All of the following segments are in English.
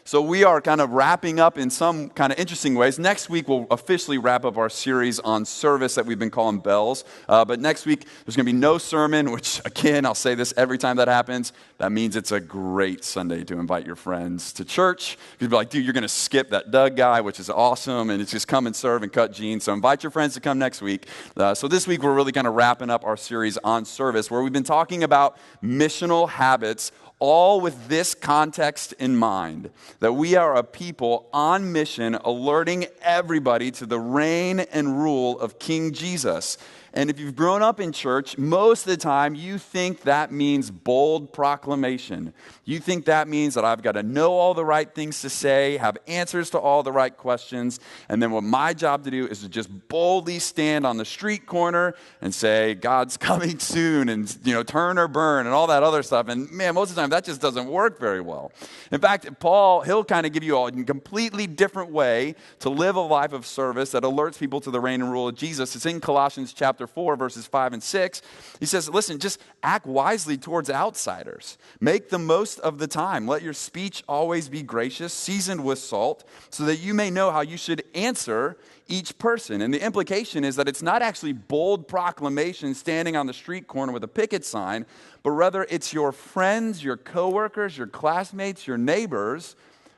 So we are kind of wrapping up in some kind of interesting ways. Next week, we'll officially wrap up our series on service that we've been calling B.E.L.L.S. But next week, there's going to be no sermon, which, again, I'll say this every time that happens. That means it's a great Sunday to invite your friends to church. You'll be like, dude, you're going to skip that Doug guy, which is awesome, and it's just come and serve and cut jeans. So invite your friends to come next week. So this week, we're really kind of wrapping up our series on service, where we've been talking about missional habits, all with this context in mind, that we are a people on mission alerting everybody to the reign and rule of King Jesus. And if you've grown up in church, most of the time you think that means bold proclamation. You think that means that I've got to know all the right things to say, have answers to all the right questions, and then what my job to do is to just boldly stand on the street corner and say, God's coming soon, and turn or burn, and all that other stuff. And man, most of the time that just doesn't work very well. In fact, Paul, he'll kind of give you a completely different way to live a life of service that alerts people to the reign and rule of Jesus. It's in Colossians chapter 4, verses 5 and 6. He says, listen, just act wisely towards outsiders. Make the most of the time. Let your speech always be gracious, seasoned with salt, so that you may know how you should answer each person. And the implication is that it's not actually bold proclamation standing on the street corner with a picket sign, but rather it's your friends, your coworkers, your classmates, your neighbors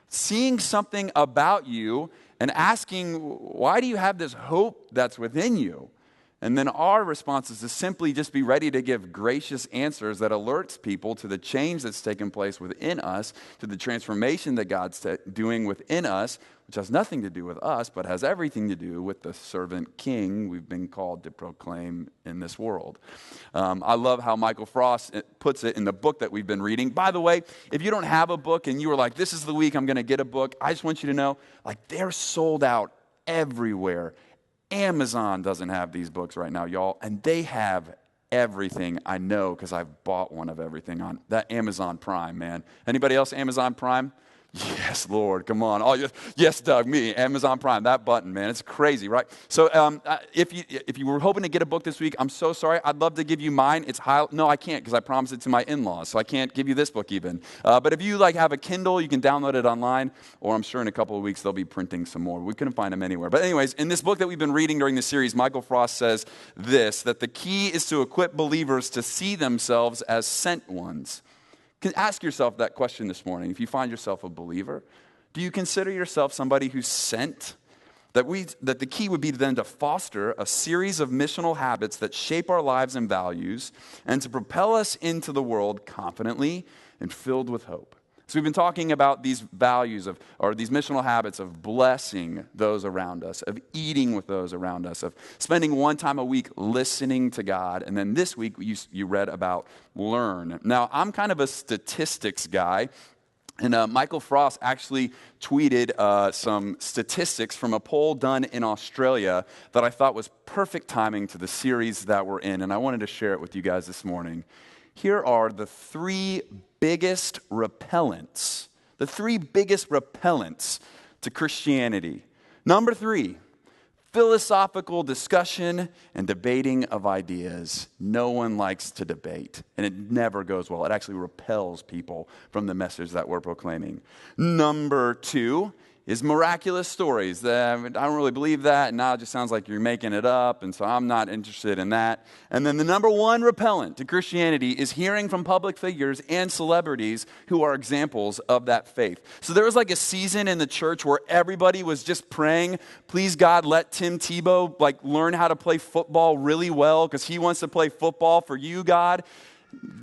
seeing something about you and asking, why do you have this hope that's within you? And then our response is to simply just be ready to give gracious answers that alerts people to the change that's taken place within us, to the transformation that God's doing within us, which has nothing to do with us, but has everything to do with the servant king we've been called to proclaim in this world. I love how Michael Frost puts it in the book that we've been reading. By the way, if you don't have a book and you were like, this is the week I'm going to get a book, I just want you to know, they're sold out everywhere. Amazon doesn't have these books right now, y'all, and they have everything. I know because I've bought one of everything on that Amazon Prime, man. Anybody else Amazon Prime? Yes, Lord, come on. Oh, yes, Doug, me, Amazon Prime, that button, man. It's crazy, right? So if you were hoping to get a book this week, I'm so sorry. I'd love to give you mine. No, I can't because I promised it to my in-laws, so I can't give you this book even. But if you have a Kindle, you can download it online, or I'm sure in a couple of weeks they'll be printing some more. We couldn't find them anywhere. But anyways, in this book that we've been reading during the series, Michael Frost says this, that the key is to equip believers to see themselves as sent ones. Ask yourself that question this morning. If you find yourself a believer, do you consider yourself somebody who's sent? That the key would be then to foster a series of missional habits that shape our lives and values and to propel us into the world confidently and filled with hope. So we've been talking about these values or these missional habits of blessing those around us, of eating with those around us, of spending one time a week listening to God. And then this week you read about learn. Now, I'm kind of a statistics guy. And Michael Frost actually tweeted some statistics from a poll done in Australia that I thought was perfect timing to the series that we're in. And I wanted to share it with you guys this morning. Here are the three biggest repellents to Christianity. Number 3, philosophical discussion and debating of ideas. No one likes to debate, and it never goes well. It actually repels people from the message that we're proclaiming. Number 2 is miraculous stories. I don't really believe that, and now it just sounds like you're making it up, and so I'm not interested in that. And then the number 1 repellent to Christianity is hearing from public figures and celebrities who are examples of that faith. So there was a season in the church where everybody was just praying, please God, let Tim Tebow learn how to play football really well because he wants to play football for you, God.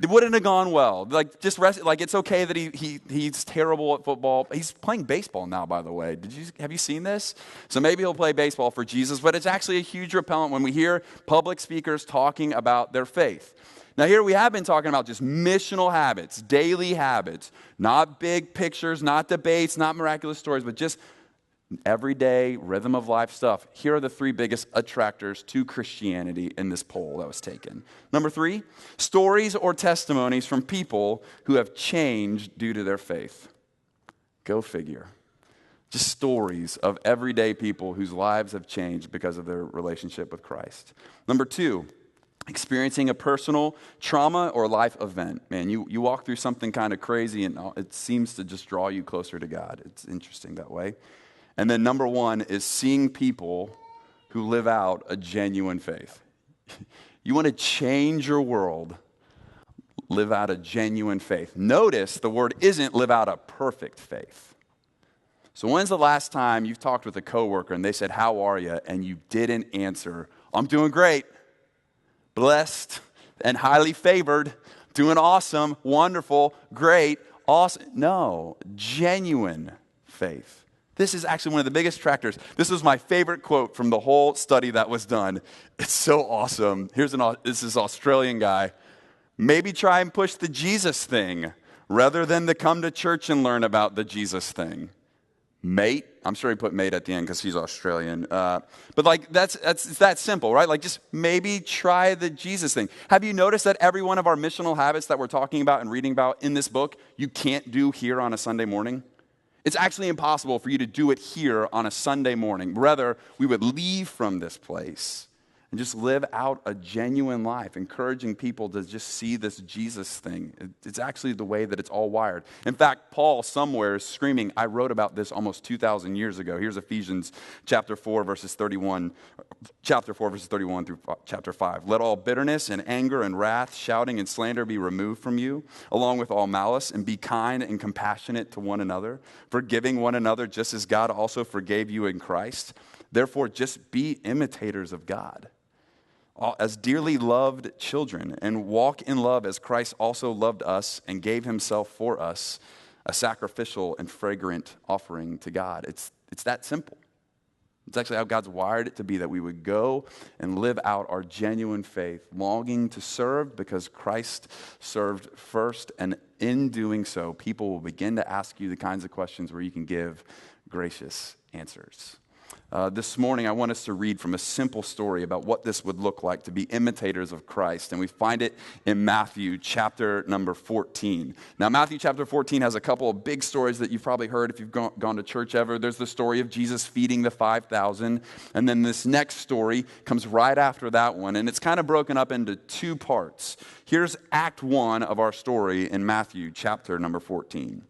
It wouldn't have gone well. It's okay that he's terrible at football. He's playing baseball now, by the way. Have you seen this? So maybe he'll play baseball for Jesus, but it's actually a huge repellent when we hear public speakers talking about their faith. Now here we have been talking about just missional habits, daily habits, not big pictures, not debates, not miraculous stories, but just everyday rhythm of life stuff. Here are the 3 biggest attractors to Christianity in this poll that was taken. Number 3, stories or testimonies from people who have changed due to their faith. Go figure. Just stories of everyday people whose lives have changed because of their relationship with Christ. Number 2, experiencing a personal trauma or life event. Man, you walk through something kind of crazy and it seems to just draw you closer to God. It's interesting that way. And then number one is seeing people who live out a genuine faith. You want to change your world, live out a genuine faith. Notice the word isn't live out a perfect faith. So when's the last time you've talked with a coworker and they said, "How are you?" and you didn't answer, "I'm doing great, blessed and highly favored, doing awesome, wonderful, great, awesome." No, genuine faith. This is actually one of the biggest attractors. This was my favorite quote from the whole study that was done. It's so awesome. This is Australian guy. "Maybe try and push the Jesus thing rather than the come to church and learn about the Jesus thing." Mate. I'm sure he put mate at the end because he's Australian. But like it's that simple, right? Like just maybe try the Jesus thing. Have you noticed that every one of our missional habits that we're talking about and reading about in this book, you can't do here on a Sunday morning? It's actually impossible for you to do it here on a Sunday morning. Rather, we would leave from this place and just live out a genuine life, encouraging people to just see this Jesus thing. It's actually the way that it's all wired. In fact, Paul somewhere is screaming, I wrote about this almost 2,000 years ago. Here's Ephesians chapter 4, verses 31 through chapter 5. "Let all bitterness and anger and wrath, shouting and slander be removed from you, along with all malice, and be kind and compassionate to one another, forgiving one another just as God also forgave you in Christ. Therefore, just be imitators of God, as dearly loved children, and walk in love as Christ also loved us and gave himself for us, a sacrificial and fragrant offering to God." It's that simple. It's actually how God's wired it to be, that we would go and live out our genuine faith, longing to serve because Christ served first. And in doing so, people will begin to ask you the kinds of questions where you can give gracious answers. This morning, I want us to read from a simple story about what this would look like to be imitators of Christ. And we find it in Matthew chapter number 14. Now, Matthew chapter 14 has a couple of big stories that you've probably heard if you've gone to church ever. There's the story of Jesus feeding the 5,000. And then this next story comes right after that one. And it's kind of broken up into two parts. Here's Act 1 of our story in Matthew chapter number 14.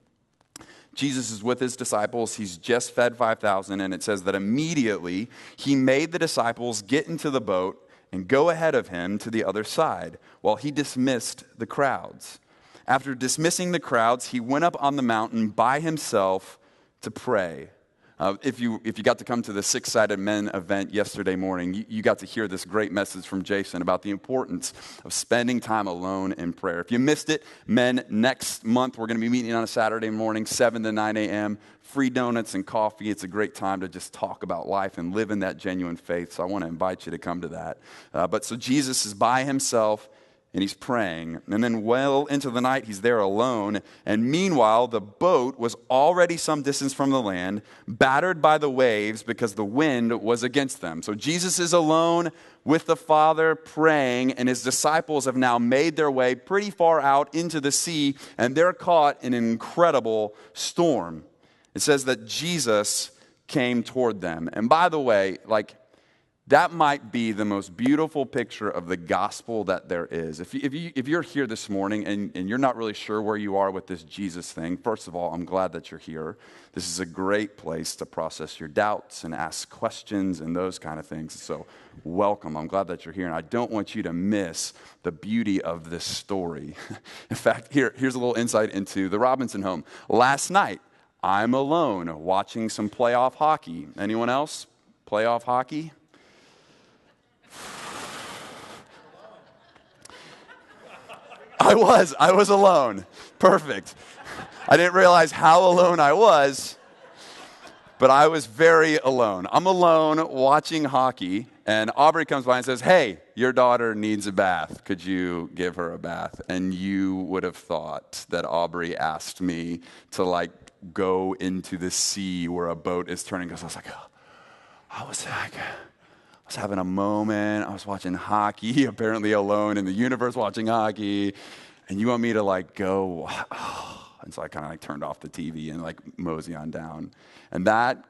Jesus is with his disciples. He's just fed 5,000, and it says that immediately he made the disciples get into the boat and go ahead of him to the other side while he dismissed the crowds. After dismissing the crowds, he went up on the mountain by himself to pray. If you got to come to the Six-Sided Men event yesterday morning, you got to hear this great message from Jason about the importance of spending time alone in prayer. If you missed it, men, next month we're going to be meeting on a Saturday morning, 7 to 9 a.m., free donuts and coffee. It's a great time to just talk about life and live in that genuine faith, so I want to invite you to come to that. So Jesus is by himself, and he's praying. And then well into the night, he's there alone. And meanwhile, the boat was already some distance from the land, battered by the waves because the wind was against them. So Jesus is alone with the Father praying, and his disciples have now made their way pretty far out into the sea, and they're caught in an incredible storm. It says that Jesus came toward them. And by the way, that might be the most beautiful picture of the gospel that there is. If you're here this morning and you're not really sure where you are with this Jesus thing, first of all, I'm glad that you're here. This is a great place to process your doubts and ask questions and those kind of things. So welcome. I'm glad that you're here. And I don't want you to miss the beauty of this story. In fact, here's a little insight into the Robinson home. Last night, I'm alone watching some playoff hockey. Anyone else? Playoff hockey? I was alone. Perfect. I didn't realize how alone I was, but I was very alone. I'm alone watching hockey, and Aubrey comes by and says, "Hey, your daughter needs a bath. Could you give her a bath?" And you would have thought that Aubrey asked me to go into the sea where a boat is turning, because I was having a moment. I was watching hockey, apparently alone in the universe watching hockey. And you want me to go? And so I kind of turned off the TV and mosey on down. And that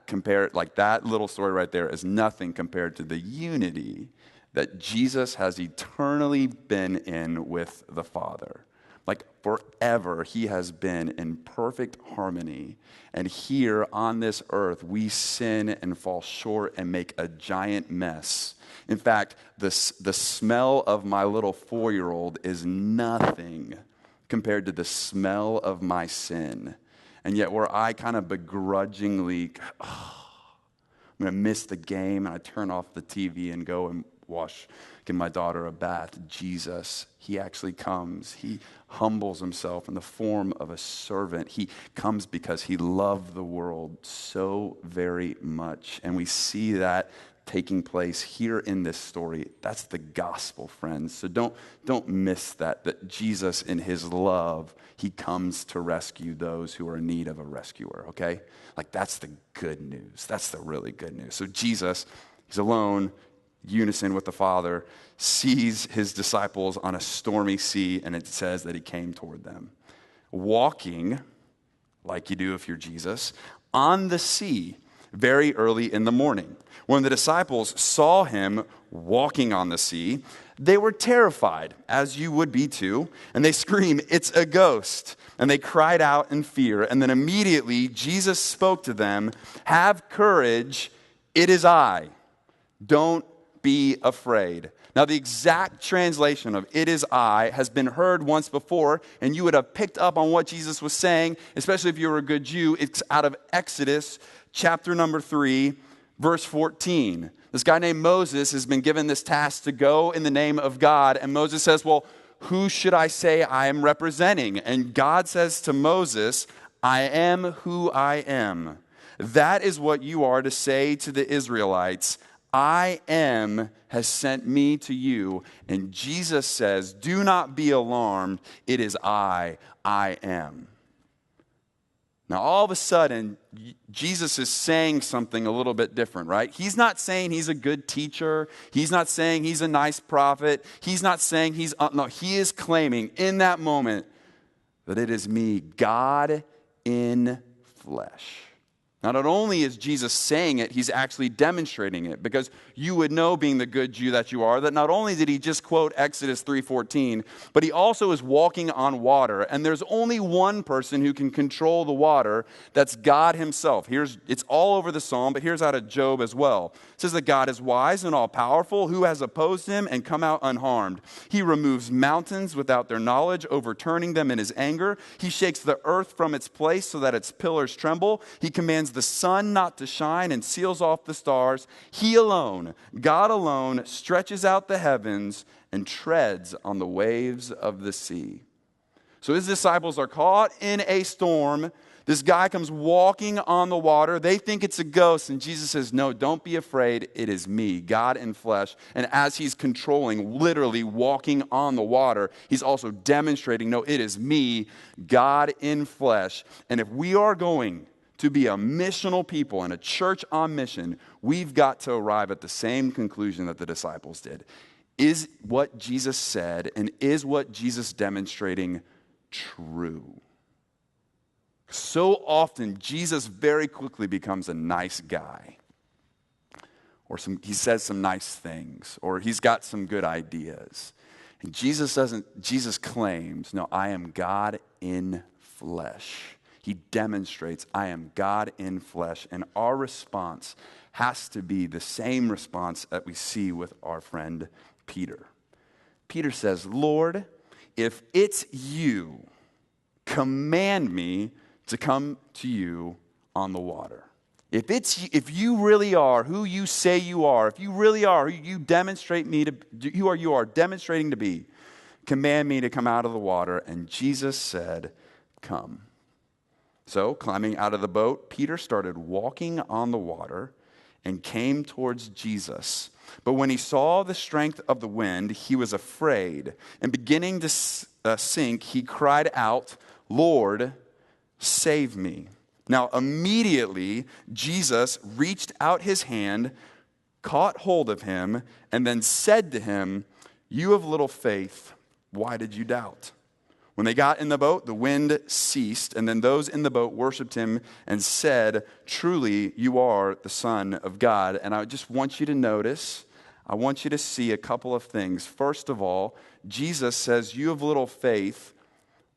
little story right there is nothing compared to the unity that Jesus has eternally been in with the Father. Like forever, he has been in perfect harmony. And here on this earth, we sin and fall short and make a giant mess. In fact, the smell of my little 4-year-old is nothing compared to the smell of my sin. And yet where I kind of begrudgingly, I'm going to miss the game, and I turn off the TV and go and give my daughter a bath. Jesus, he actually comes. He humbles himself in the form of a servant. He comes because he loved the world so very much. And we see that taking place here in this story. That's the gospel, friends. So don't miss that Jesus in his love, he comes to rescue those who are in need of a rescuer, okay? Like that's the good news. That's the really good news. So Jesus, he's alone, unison with the Father, sees his disciples on a stormy sea, and it says that he came toward them, walking, like you do if you're Jesus, on the sea very early in the morning. When the disciples saw him walking on the sea, they were terrified, as you would be too, and they screamed, "It's a ghost!" And they cried out in fear, and then immediately Jesus spoke to them, "Have courage, it is I. Don't be afraid." Now, the exact translation of "it is I" has been heard once before, and you would have picked up on what Jesus was saying, especially if you were a good Jew. It's out of Exodus chapter number 3, verse 14. This guy named Moses has been given this task to go in the name of God, and Moses says, well, who should I say I am representing? And God says to Moses, I am who I am. That is what you are to say to the Israelites. I am has sent me to you. And Jesus says, do not be alarmed. It is I am. Now, all of a sudden, Jesus is saying something a little bit different, right? He's not saying he's a good teacher. He's not saying he's a nice prophet. He's not saying no, he is claiming in that moment that it is me, God in flesh. Now, not only is Jesus saying it, he's actually demonstrating it, because you would know, being the good Jew that you are, that not only did he just quote Exodus 3:14, but he also is walking on water. And there's only one person who can control the water. That's God himself. It's all over the psalm, but here's out of Job as well. It says that God is wise and all-powerful, who has opposed him and come out unharmed. He removes mountains without their knowledge, overturning them in his anger. He shakes the earth from its place so that its pillars tremble. He commands the sun not to shine and seals off the stars. He alone, God alone, stretches out the heavens and treads on the waves of the sea. So his disciples are caught in a storm. This guy comes walking on the water. They think it's a ghost, and Jesus says, no, don't be afraid. It is me, God in flesh. And as he's controlling, literally walking on the water, he's also demonstrating, no, it is me, God in flesh. And if we are going to be a missional people and a church on mission, we've got to arrive at the same conclusion that the disciples did. Is what Jesus said and is what Jesus demonstrating true? So often, Jesus very quickly becomes a nice guy. Or he says some nice things, or he's got some good ideas. And Jesus claims, no, I am God in flesh. He demonstrates, I am God in flesh. And our response has to be the same response that we see with our friend Peter. Peter says, Lord, if it's you, command me to come to you on the water. If you really are who you say you are, if you really are who you demonstrate me to, you are demonstrating to be, command me to come out of the water. And Jesus said, come. So, climbing out of the boat, Peter started walking on the water and came towards Jesus. But when he saw the strength of the wind, he was afraid. And beginning to sink, he cried out, Lord, save me. Now, immediately, Jesus reached out his hand, caught hold of him, and then said to him, you have little faith, why did you doubt? When they got in the boat, the wind ceased, and then those in the boat worshiped him and said, truly, you are the Son of God. And I just want you to notice, I want you to see a couple of things. First of all, Jesus says, you have little faith.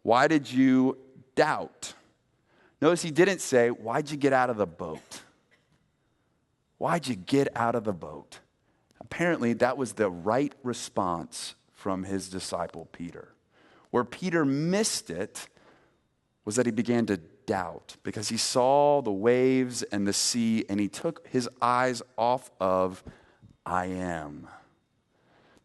Why did you doubt? Notice he didn't say, why'd you get out of the boat? Why'd you get out of the boat? Apparently, that was the right response from his disciple, Peter. Where Peter missed it was that he began to doubt because he saw the waves and the sea and he took his eyes off of I am.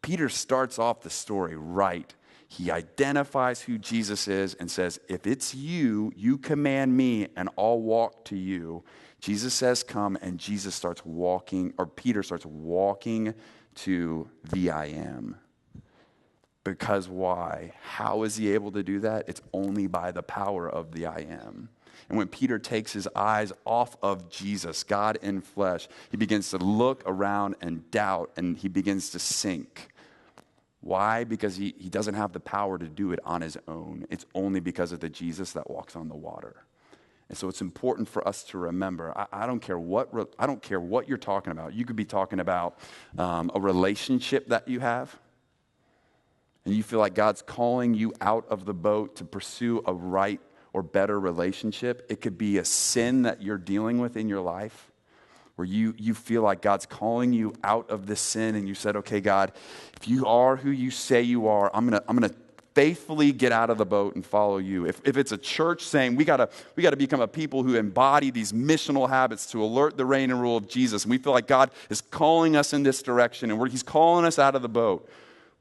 Peter starts off the story right. He identifies who Jesus is and says, if it's you, you command me and I'll walk to you. Jesus says, come, and Jesus starts walking, or Peter starts walking to the I am. Because why? How is he able to do that? It's only by the power of the I am. And when Peter takes his eyes off of Jesus, God in flesh, he begins to look around and doubt, and he begins to sink. Why? Because he doesn't have the power to do it on his own. It's only because of the Jesus that walks on the water. And so it's important for us to remember, I don't care what you're talking about. You could be talking about a relationship that you have, and you feel like God's calling you out of the boat to pursue a right or better relationship. It could be a sin that you're dealing with in your life, where you feel like God's calling you out of this sin, and you said, okay, God, if you are who you say you are, I'm gonna faithfully get out of the boat and follow you. If it's a church saying we gotta become a people who embody these missional habits to alert the reign and rule of Jesus, and we feel like God is calling us in this direction, and he's calling us out of the boat,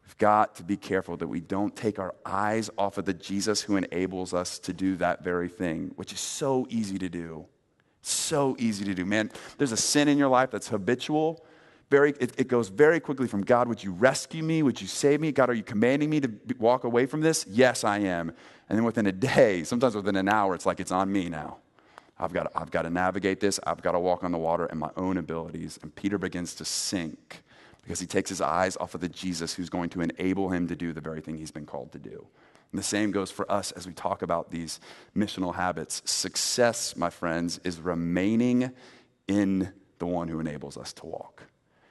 we've got to be careful that we don't take our eyes off of the Jesus who enables us to do that very thing, which is so easy to do. So easy to do. Man, there's a sin in your life that's habitual. It goes very quickly from, God, would you rescue me? Would you save me? God, are you commanding me to walk away from this? Yes, I am. And then within a day, sometimes within an hour, it's like it's on me now. I've got to navigate this. I've got to walk on the water in my own abilities. And Peter begins to sink because he takes his eyes off of the Jesus who's going to enable him to do the very thing he's been called to do. And the same goes for us as we talk about these missional habits. Success, my friends, is remaining in the one who enables us to walk.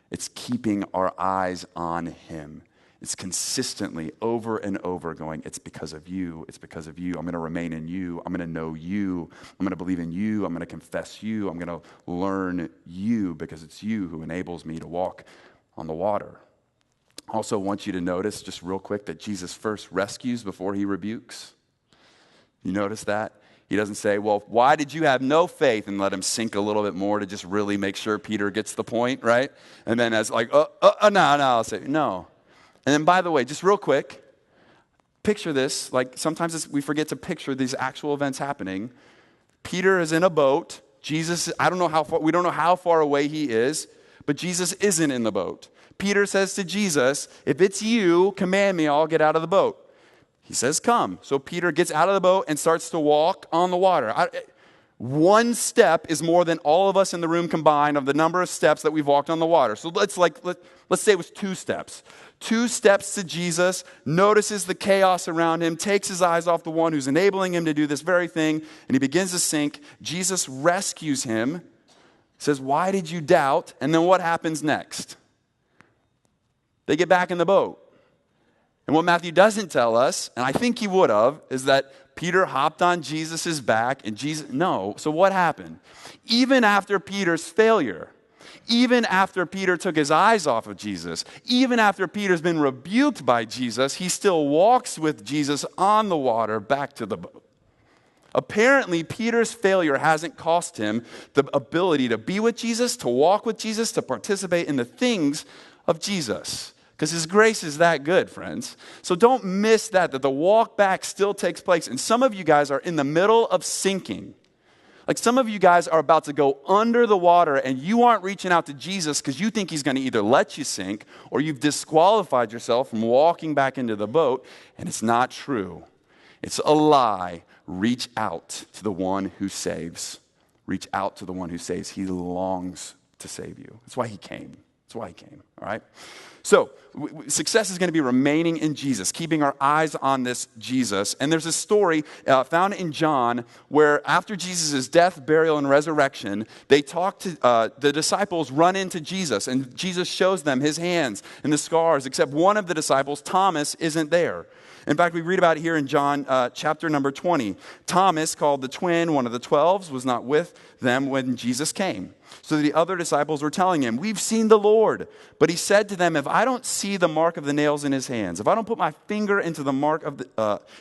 It's keeping our eyes on him. It's consistently over and over going, it's because of you. It's because of you. I'm going to remain in you. I'm going to know you. I'm going to believe in you. I'm going to confess you. I'm going to learn you because it's you who enables me to walk on the water. I also want you to notice, just real quick, that Jesus first rescues before he rebukes. You notice that? He doesn't say, well, why did you have no faith, and let him sink a little bit more to just really make sure Peter gets the point, right? And then as like, no, I'll say, no. And then, by the way, just real quick, picture this. Like sometimes we forget to picture these actual events happening. Peter is in a boat. Jesus, we don't know how far away he is, but Jesus isn't in the boat. Peter says to Jesus, if it's you, command me, I'll get out of the boat. He says, come. So Peter gets out of the boat and starts to walk on the water. One step is more than all of us in the room combined of the number of steps that we've walked on the water. So let's say it was 2 steps. 2 steps to Jesus, notices the chaos around him, takes his eyes off the one who's enabling him to do this very thing, and he begins to sink. Jesus rescues him, says, why did you doubt? And then what happens next? They get back in the boat. And what Matthew doesn't tell us, and I think he would have, is that Peter hopped on Jesus' back and no. So what happened? Even after Peter's failure, even after Peter took his eyes off of Jesus, even after Peter's been rebuked by Jesus, he still walks with Jesus on the water back to the boat. Apparently, Peter's failure hasn't cost him the ability to be with Jesus, to walk with Jesus, to participate in the things of Jesus. Because his grace is that good, friends. So don't miss that the walk back still takes place. And some of you guys are in the middle of sinking. Like some of you guys are about to go under the water and you aren't reaching out to Jesus because you think he's going to either let you sink or you've disqualified yourself from walking back into the boat. And it's not true. It's a lie. Reach out to the one who saves. Reach out to the one who saves. He longs to save you. That's why he came. That's why he came, all right? So success is going to be remaining in Jesus, keeping our eyes on this Jesus. And there's a story found in John where after Jesus' death, burial, and resurrection, they talk to, the disciples run into Jesus, and Jesus shows them his hands and the scars, except one of the disciples, Thomas, isn't there. In fact, we read about it here in John chapter number 20. Thomas, called the twin, one of the 12, was not with them when Jesus came. So the other disciples were telling him, "We've seen the Lord." But he said to them, "If I don't see the mark of the nails in his hands, if I don't put my finger into the mark of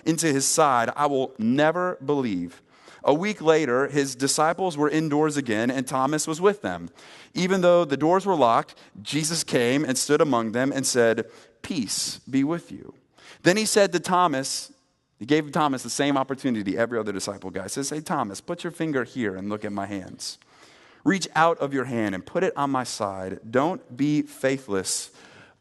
into his side, I will never believe." A week later, his disciples were indoors again, and Thomas was with them. Even though the doors were locked, Jesus came and stood among them and said, "Peace be with you." Then he said to Thomas, he gave Thomas the same opportunity every other disciple guy. He says, "Hey, Thomas, put your finger here and look at my hands. Reach out of your hand and put it on my side. Don't be faithless,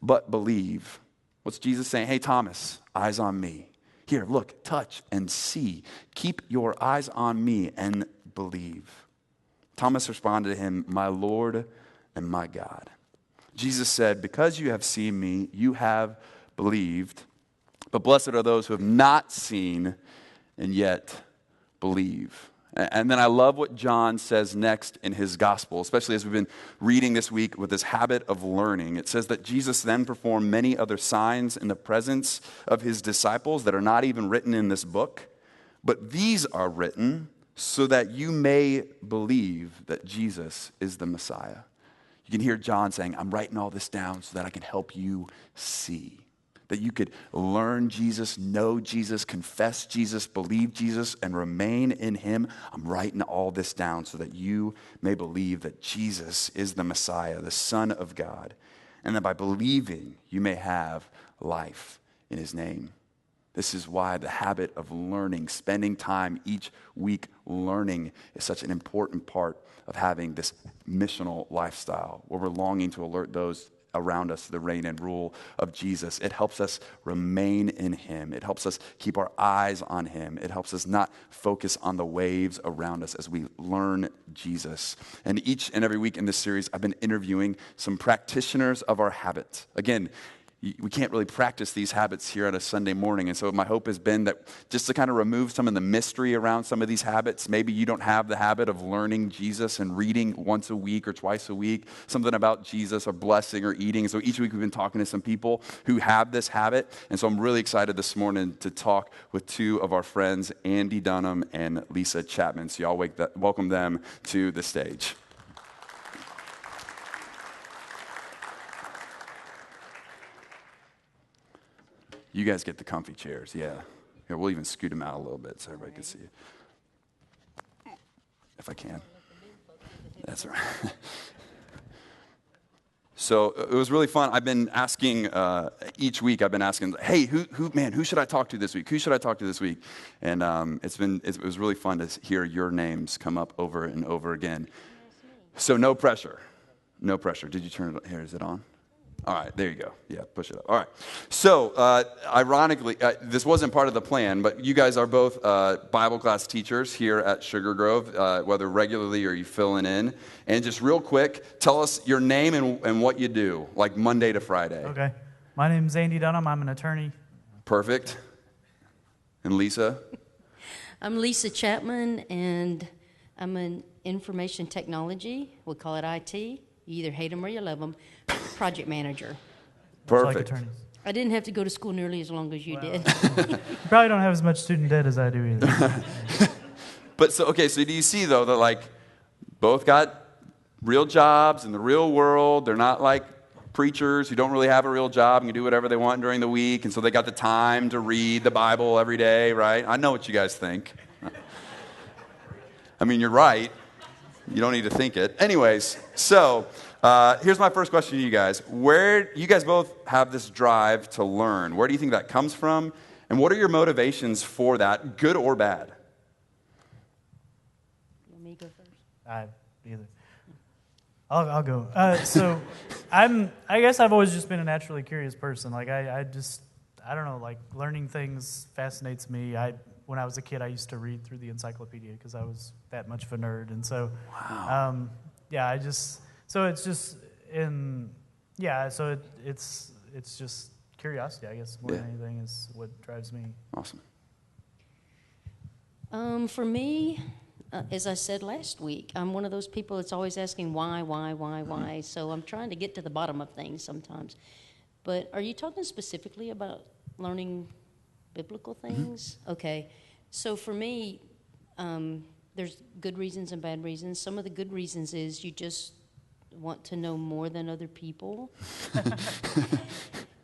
but believe." What's Jesus saying? Hey, Thomas, eyes on me. Here, look, touch and see. Keep your eyes on me and believe. Thomas responded to him, "My Lord and my God." Jesus said, "Because you have seen me, you have believed. But blessed are those who have not seen and yet believe." And then I love what John says next in his gospel, especially as we've been reading this week with this habit of learning. It says that Jesus then performed many other signs in the presence of his disciples that are not even written in this book. But these are written so that you may believe that Jesus is the Messiah. You can hear John saying, "I'm writing all this down so that I can help you see." That you could learn Jesus, know Jesus, confess Jesus, believe Jesus, and remain in him. I'm writing all this down so that you may believe that Jesus is the Messiah, the Son of God, and that by believing you may have life in his name. This is why the habit of learning, spending time each week learning, is such an important part of having this missional lifestyle, where we're longing to alert those around us to the reign and rule of Jesus. It helps us remain in him. It helps us keep our eyes on him. It helps us not focus on the waves around us as we learn Jesus. And each and every week in this series, I've been interviewing some practitioners of our habits. Again, we can't really practice these habits here on a Sunday morning. And so my hope has been that just to kind of remove some of the mystery around some of these habits. Maybe you don't have the habit of learning Jesus and reading once a week or twice a week, something about Jesus or blessing or eating. So each week we've been talking to some people who have this habit. And so I'm really excited this morning to talk with two of our friends, Andy Dunham and Lisa Chapman. So y'all welcome them to the stage. You guys get the comfy chairs, yeah. Here, we'll even scoot them out a little bit so everybody can see you. If I can. That's all right. So it was really fun. I've been asking, each week I've been asking, hey, who should I talk to this week? Who should I talk to this week? And it was really fun to hear your names come up over and over again. So no pressure. No pressure. Did you turn it on? Here, is it on? All right, there you go. Yeah, push it up. All right. So, ironically, this wasn't part of the plan, but you guys are both Bible class teachers here at Sugar Grove, whether regularly or you filling in. And just real quick, tell us your name and what you do, like Monday to Friday. Okay. My name's Andy Dunham. I'm an attorney. Perfect. And Lisa? I'm Lisa Chapman, and I'm in information technology. We call it IT. You either hate them or you love them. Project manager. Perfect. Like I didn't have to go to school nearly as long as you did. You probably don't have as much student debt as I do either. But so do you see though that like both got real jobs in the real world? They're not like preachers who don't really have a real job and can do whatever they want during the week, and so they got the time to read the Bible every day, right? I know what you guys think. I mean, you're right. You don't need to think it. Anyways, so here's my first question to you guys. Where you guys both have this drive to learn? Where do you think that comes from? And what are your motivations for that, good or bad? Let me go first. Either. I'll go. So I guess I've always just been a naturally curious person. Like I don't know, like learning things fascinates me. When I was a kid, I used to read through the encyclopedia because I was that much of a nerd. And so, Wow. so it's just in Yeah, so it's just curiosity, I guess, more than anything is what drives me. Awesome. For me, as I said last week, I'm one of those people that's always asking why. So I'm trying to get to the bottom of things sometimes. But are you talking specifically about learning biblical things? Okay. So for me, there's good reasons and bad reasons. Some of the good reasons is you just want to know more than other people.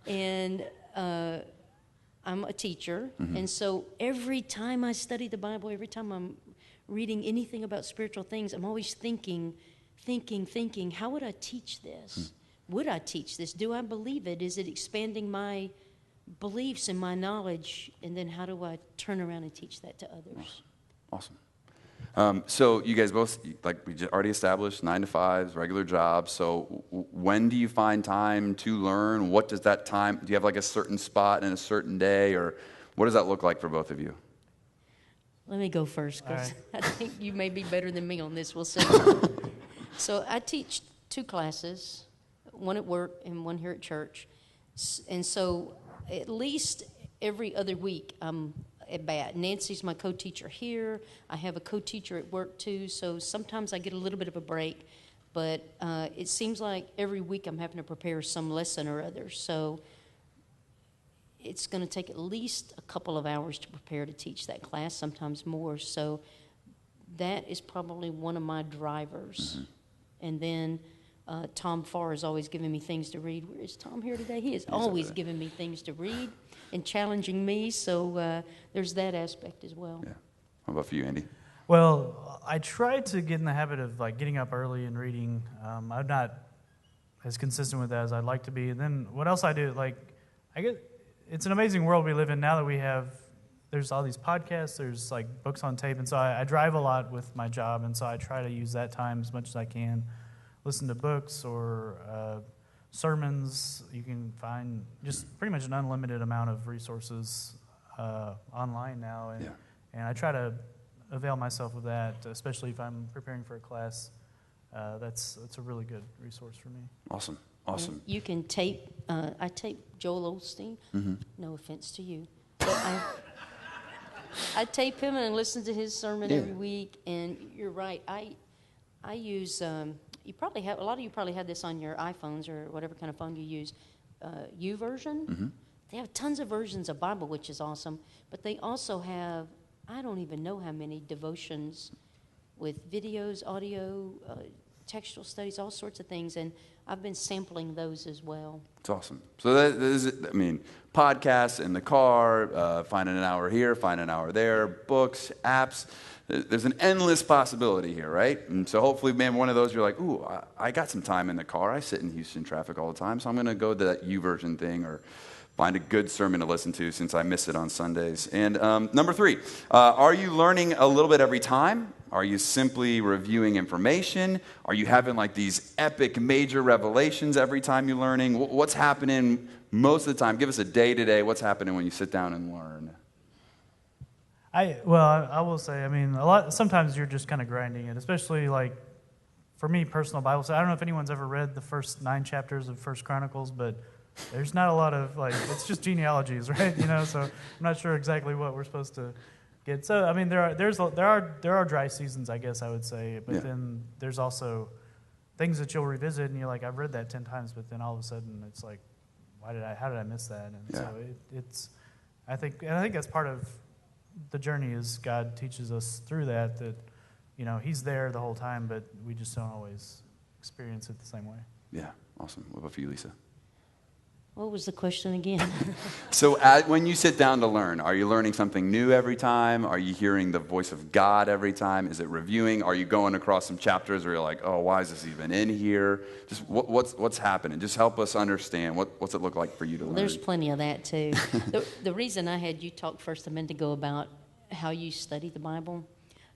And I'm a teacher, and so every time I study the Bible, every time I'm reading anything about spiritual things, I'm always thinking, how would I teach this? Would I teach this? Do I believe it? Is it expanding my beliefs and my knowledge? And then how do I turn around and teach that to others? Awesome. So you guys both, like we just already established, 9 to 5s, regular jobs. So when do you find time to learn? What does that time, do you have like a certain spot and a certain day, or what does that look like for both of you? Let me go first, because I think you may be better than me on this. We'll see. So I teach 2 classes, one at work and one here at church. And so at least every other week I'm at bat. Nancy's my co-teacher here. I have a co-teacher at work too, so sometimes I get a little bit of a break. But it seems like every week I'm having to prepare some lesson or other. So it's going to take at least a couple of hours to prepare to teach that class, sometimes more. So that is probably one of my drivers. And then Tom Farr is always giving me things to read. Where is Tom here today? He is always giving me things to read and challenging me. So there's that aspect as well. Yeah. How about for you, Andy? Well, I try to get in the habit of like getting up early and reading. I'm not as consistent with that as I'd like to be. And then what else I do? Like, it's an amazing world we live in now that there's all these podcasts, there's like books on tape, and so I drive a lot with my job, and so I try to use that time as much as I can. Listen to books or sermons. You can find just pretty much an unlimited amount of resources online now, and I try to avail myself of that, especially if I'm preparing for a class. That's a really good resource for me. Awesome. You can tape. I tape Joel Osteen. No offense to you, but I tape him and listen to his sermon every week. And you're right. I use. You probably have a lot of you probably have this on your iPhones or whatever kind of phone you use. YouVersion. They have tons of versions of Bible, which is awesome. But they also have, I don't even know how many devotions with videos, audio, textual studies, all sorts of things. And I've been sampling those as well. It's awesome. So that is, podcasts in the car, finding an hour here, finding an hour there, books, apps. There's an endless possibility here, right? And so hopefully, man, one of those you're like, ooh, I got some time in the car. I sit in Houston traffic all the time, so I'm going to go to that YouVersion thing or find a good sermon to listen to since I miss it on Sundays. And number 3, are you learning a little bit every time? Are you simply reviewing information? Are you having like these epic major revelations every time you're learning? What's happening most of the time? Give us a day-to-day. What's happening when you sit down and learn? I will say, sometimes you're just kind of grinding it, especially like for me, personal Bible study. I don't know if anyone's ever read the first 9 chapters of 1 Chronicles, but there's not a lot of it's just genealogies, right? So I'm not sure exactly what we're supposed to get. So there are dry seasons, I guess I would say, but then there's also things that you'll revisit and you're like, I've read that 10 times, but then all of a sudden it's like, how did I miss that? And so it's I think that's part of the journey is God teaches us through that He's there the whole time, but we just don't always experience it the same way. Yeah, awesome. What about for you, Lisa? What was the question again? So when you sit down to learn, are you learning something new every time? Are you hearing the voice of God every time? Is it reviewing? Are you going across some chapters where you're like, oh, why is this even in here? Just what's happening? Just help us understand. What's it look like for you to learn? There's plenty of that too. The reason I had you talk first a minute ago about how you study the Bible,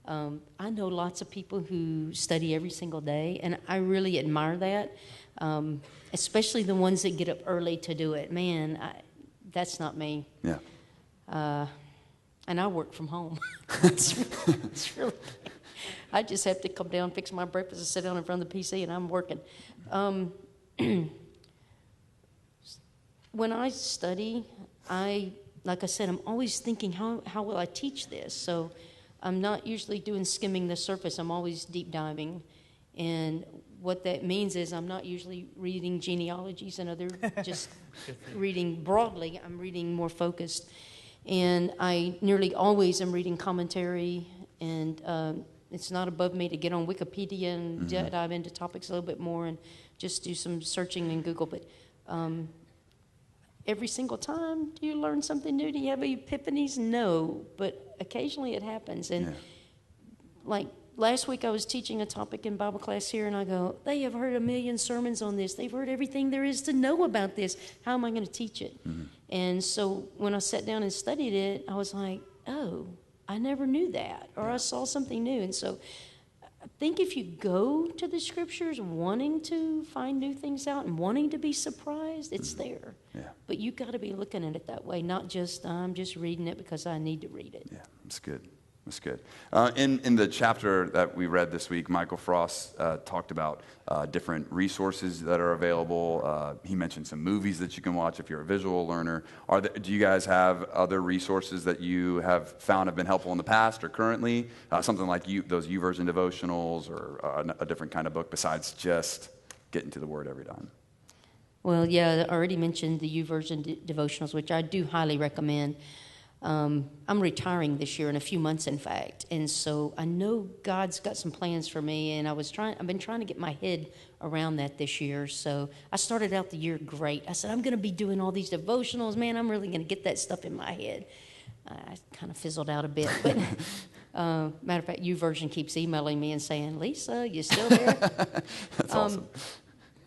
I know lots of people who study every single day, and I really admire that. Especially the ones that get up early to do it. Man, that's not me. Yeah. And I work from home. it's really, I just have to come down, fix my breakfast, and sit down in front of the PC, and I'm working. when I study, like I said, I'm always thinking, how will I teach this? So I'm not usually doing skimming the surface. I'm always deep diving. And what that means is I'm not usually reading genealogies and other, just reading broadly. I'm reading more focused. And I nearly always am reading commentary, and it's not above me to get on Wikipedia and dive into topics a little bit more and just do some searching in Google. But every single time, do you learn something new? Do you have epiphanies? No, but occasionally it happens. And like last week, I was teaching a topic in Bible class here, and I go, they have heard a million sermons on this. They've heard everything there is to know about this. How am I going to teach it? And so when I sat down and studied it, I was like, oh, I never knew that, or I saw something new. And so I think if you go to the scriptures wanting to find new things out and wanting to be surprised, it's there. Yeah. But you got to be looking at it that way, not just I'm just reading it because I need to read it. Yeah, that's good. That's good. In the chapter that we read this week, Michael Frost talked about different resources that are available. He mentioned some movies that you can watch if you're a visual learner. Do you guys have other resources that you have found have been helpful in the past or currently? Something like those YouVersion devotionals or a different kind of book besides just getting to the Word every time? Well, yeah, I already mentioned the YouVersion devotionals, which I do highly recommend. I'm retiring this year in a few months, in fact, and so I know God's got some plans for me, and I've been trying to get my head around that this year. So I started out the year great. I said, I'm going to be doing all these devotionals. Man, I'm really going to get that stuff in my head. I kind of fizzled out a bit, but matter of fact, YouVersion keeps emailing me and saying, Lisa, you still there? That's awesome.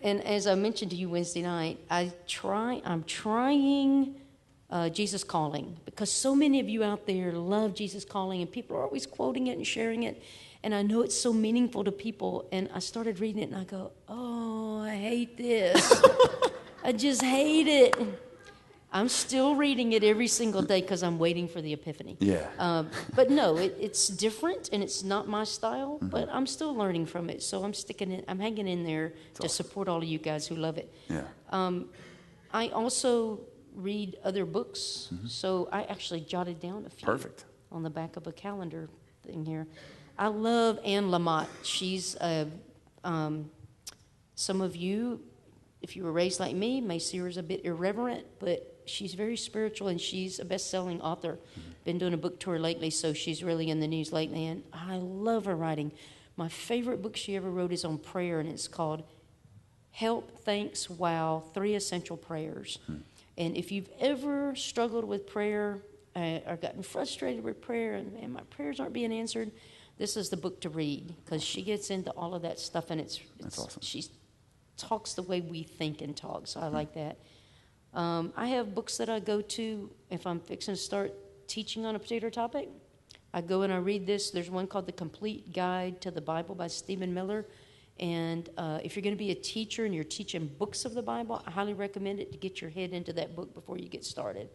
And as I mentioned to you Wednesday night, I'm trying Jesus Calling, because so many of you out there love Jesus Calling, and people are always quoting it and sharing it, and I know it's so meaningful to people. And I started reading it, and I go, oh, I hate this. I just hate it. I'm still reading it every single day because I'm waiting for the epiphany. Yeah. But no, it's different, and it's not my style, but I'm still learning from it. So I'm hanging in there to support all of you guys who love it. Yeah. I also read other books, so I actually jotted down a few on the back of a calendar thing here. I love Anne Lamott. She's some of you, if you were raised like me, may see her as a bit irreverent, but she's very spiritual, and she's a best-selling author. Been doing a book tour lately, so she's really in the news lately, and I love her writing. My favorite book she ever wrote is on prayer, and it's called Help, Thanks, Wow, 3 Essential Prayers. And if you've ever struggled with prayer or gotten frustrated with prayer and my prayers aren't being answered, this is the book to read, because she gets into all of that stuff, and it's awesome. She talks the way we think and talk, so I like that. I have books that I go to if I'm fixing to start teaching on a particular topic. I go and I read this. There's one called The Complete Guide to the Bible by Stephen Miller. And if you're going to be a teacher and you're teaching books of the Bible, I highly recommend it to get your head into that book before you get started.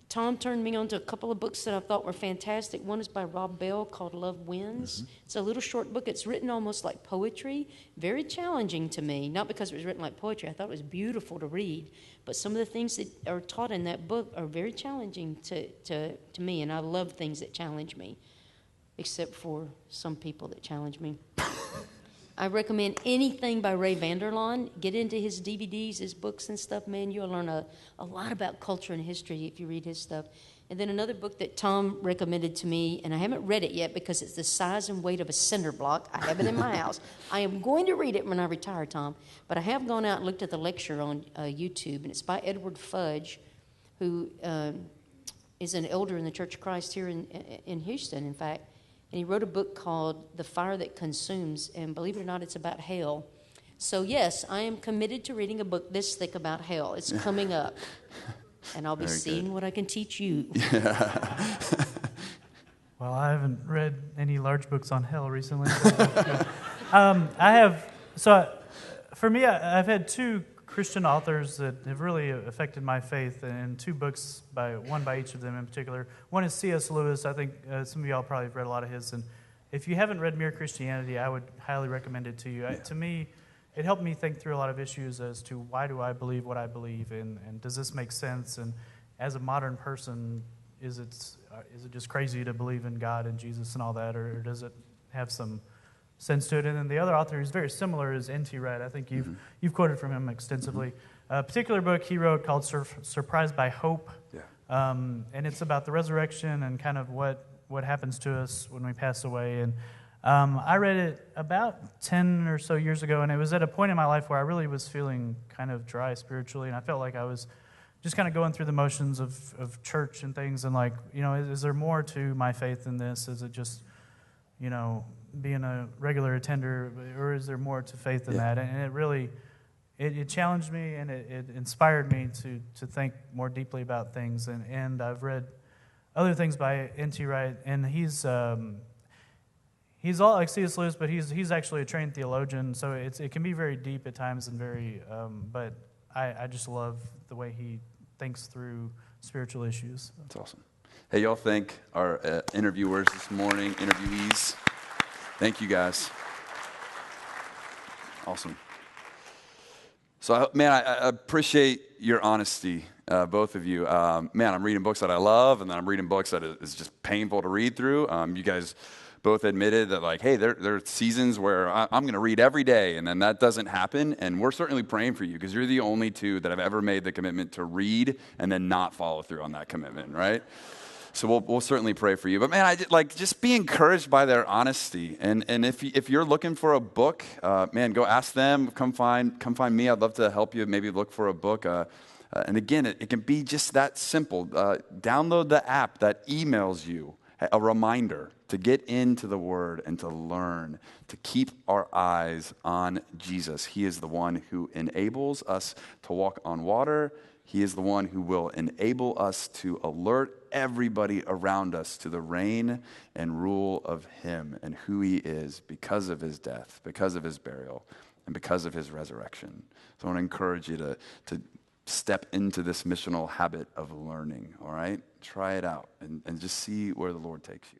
Tom turned me on to a couple of books that I thought were fantastic. One is by Rob Bell called Love Wins. It's a little short book. It's written almost like poetry, very challenging to me, not because it was written like poetry. I thought it was beautiful to read, but some of the things that are taught in that book are very challenging to me, and I love things that challenge me, except for some people that challenge me. I recommend anything by Ray Vanderlaan. Get into his DVDs, his books and stuff, man. You'll learn a lot about culture and history if you read his stuff. And then another book that Tom recommended to me, and I haven't read it yet because it's the size and weight of a cinder block. I have it in my house. I am going to read it when I retire, Tom. But I have gone out and looked at the lecture on YouTube, and it's by Edward Fudge, who is an elder in the Church of Christ here in Houston, in fact. And he wrote a book called The Fire That Consumes, and believe it or not, it's about hell. So yes, I am committed to reading a book this thick about hell. It's coming up, and I'll be seeing what I can teach you. Well, I haven't read any large books on hell recently. I've had 2 Christian authors that have really affected my faith, and 2 books, one by each of them in particular. One is C.S. Lewis. I think some of y'all probably have read a lot of his, and if you haven't read Mere Christianity, I would highly recommend it to you. To me, it helped me think through a lot of issues as to why do I believe what I believe, and does this make sense? And as a modern person, is it just crazy to believe in God and Jesus and all that, or does it have some sense to it? And then the other author who's very similar is N.T. Wright. I think you've quoted from him extensively. A particular book he wrote called Surprised by Hope, and it's about the resurrection and kind of what happens to us when we pass away. And I read it about 10 or so years ago, and it was at a point in my life where I really was feeling kind of dry spiritually, and I felt like I was just kind of going through the motions of church and things, and like, is there more to my faith than this? Is it just, being a regular attender, or is there more to faith than that? And it really, it challenged me, and it inspired me to think more deeply about things. And I've read other things by N.T. Wright, and he's all like C.S. Lewis, but he's actually a trained theologian, so it can be very deep at times and very, but I just love the way he thinks through spiritual issues. That's awesome. Hey, y'all thank our interviewers this morning, interviewees. Thank you, guys. Awesome. So, man, I appreciate your honesty, both of you. Man, I'm reading books that I love, and then I'm reading books that is just painful to read through. You guys both admitted that, like, hey, there are seasons where I'm going to read every day, and then that doesn't happen. And we're certainly praying for you, because you're the only two that have ever made the commitment to read and then not follow through on that commitment, right? So we'll certainly pray for you. But man, just be encouraged by their honesty. And if you're looking for a book, man, go ask them. Come find me. I'd love to help you. Maybe look for a book. And again, it can be just that simple. Download the app that emails you a reminder to get into the Word and to learn, to keep our eyes on Jesus. He is the one who enables us to walk on water. He is the one who will enable us to alert everybody around us to the reign and rule of Him and who He is because of His death, because of His burial, and because of His resurrection. So I want to encourage you to step into this missional habit of learning, all right? Try it out and just see where the Lord takes you.